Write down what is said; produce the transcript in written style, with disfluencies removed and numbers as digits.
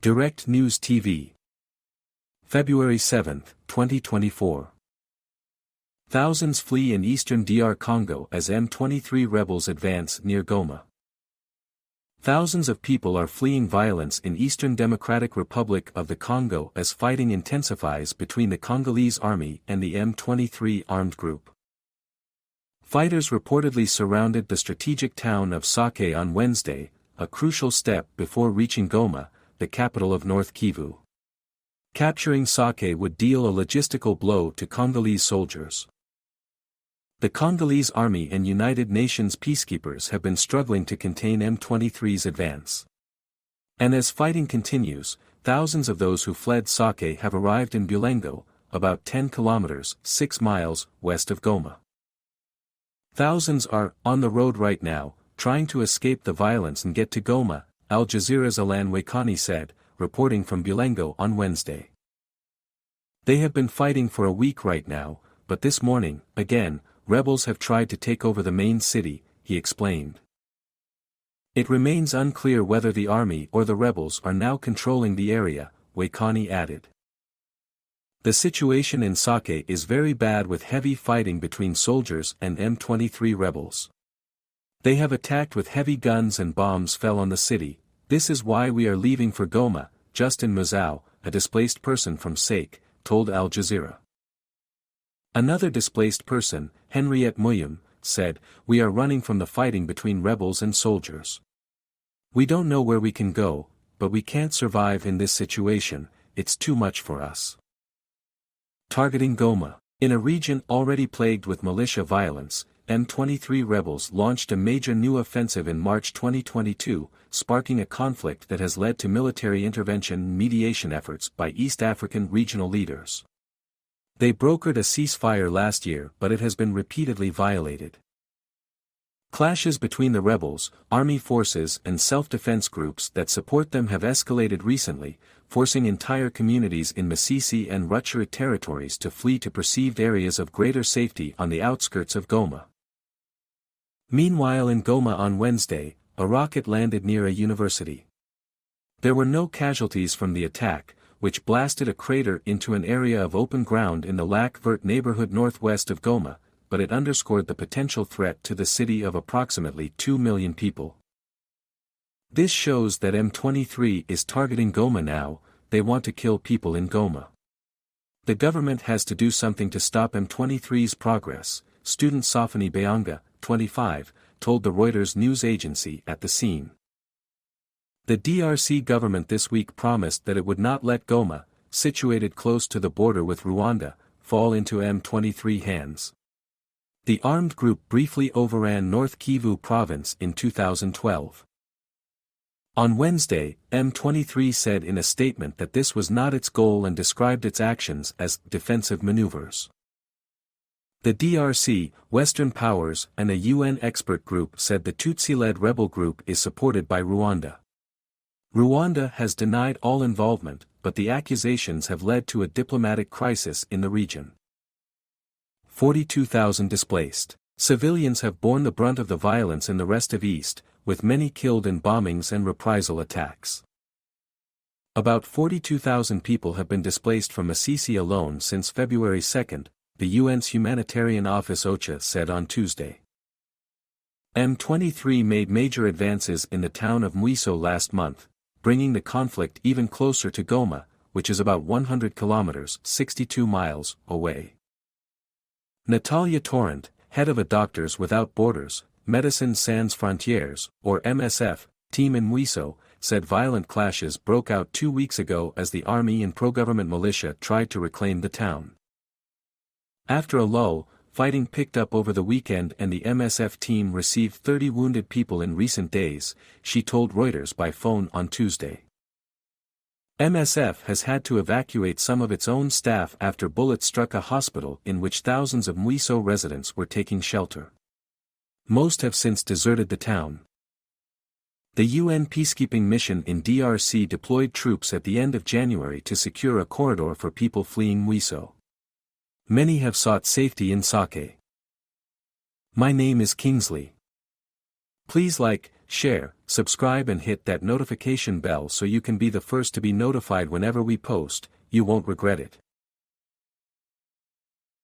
Direct News TV. February 7, 2024. Thousands flee in eastern DR Congo as M23 rebels advance near Goma. Thousands of people are fleeing violence in Eastern Democratic Republic of the Congo as fighting intensifies between the Congolese army and the M23 armed group. Fighters reportedly surrounded the strategic town of Sake on Wednesday, a crucial step before reaching Goma, the capital of North Kivu. Capturing Sake would deal a logistical blow to Congolese soldiers. The Congolese army and United Nations peacekeepers have been struggling to contain M23's advance. And as fighting continues, thousands of those who fled Sake have arrived in Bulengo, about 10 kilometers, 6 miles, west of Goma. Thousands are on the road right now, trying to escape the violence and get to Goma, Al Jazeera's Alan Wakani said, reporting from Bulengo on Wednesday. They have been fighting for a week right now, but this morning, again, rebels have tried to take over the main city, he explained. It remains unclear whether the army or the rebels are now controlling the area, Wakani added. The situation in Sake is very bad with heavy fighting between soldiers and M23 rebels. They have attacked with heavy guns and bombs fell on the city. This is why we are leaving for Goma, Justin Mazau, a displaced person from Sake, told Al Jazeera. Another displaced person, Henriette Muyum, said, "We are running from the fighting between rebels and soldiers. We don't know where we can go, but we can't survive in this situation, it's too much for us." Targeting Goma. In a region already plagued with militia violence, M23 rebels launched a major new offensive in March 2022, sparking a conflict that has led to military intervention and mediation efforts by East African regional leaders. They brokered a ceasefire last year, but it has been repeatedly violated. Clashes between the rebels, army forces and self-defense groups that support them have escalated recently, forcing entire communities in Masisi and Rutshuru territories to flee to perceived areas of greater safety on the outskirts of Goma. Meanwhile in Goma on Wednesday, a rocket landed near a university. There were no casualties from the attack, which blasted a crater into an area of open ground in the Lac Vert neighborhood northwest of Goma, but it underscored the potential threat to the city of approximately 2 million people. This shows that M23 is targeting Goma now, they want to kill people in Goma. The government has to do something to stop M23's progress, student Safani Bayanga, 25, told the Reuters news agency at the scene. The DRC government this week promised that it would not let Goma, situated close to the border with Rwanda, fall into M23 hands. The armed group briefly overran North Kivu province in 2012. On Wednesday, M23 said in a statement that this was not its goal and described its actions as defensive maneuvers. The DRC, Western powers and a UN expert group said the Tutsi-led rebel group is supported by Rwanda. Rwanda has denied all involvement, but the accusations have led to a diplomatic crisis in the region. 42,000 displaced. Civilians have borne the brunt of the violence in the rest of East, with many killed in bombings and reprisal attacks. About 42,000 people have been displaced from Masisi alone since February 2, the UN's humanitarian office OCHA said on Tuesday. M23 made major advances in the town of Mwiso last month, bringing the conflict even closer to Goma, which is about 100 kilometers, 62 miles, away. Natalia Torrent, head of a Doctors Without Borders, Médecins Sans Frontières, or MSF, team in Mwiso, said violent clashes broke out 2 weeks ago as the army and pro-government militia tried to reclaim the town. After a lull, fighting picked up over the weekend and the MSF team received 30 wounded people in recent days, she told Reuters by phone on Tuesday. MSF has had to evacuate some of its own staff after bullets struck a hospital in which thousands of Mwiso residents were taking shelter. Most have since deserted the town. The UN peacekeeping mission in DRC deployed troops at the end of January to secure a corridor for people fleeing Mwiso. Many have sought safety in Sake. My name is Kingsley. Please like, share, subscribe and hit that notification bell so you can be the first to be notified whenever we post. You won't regret it.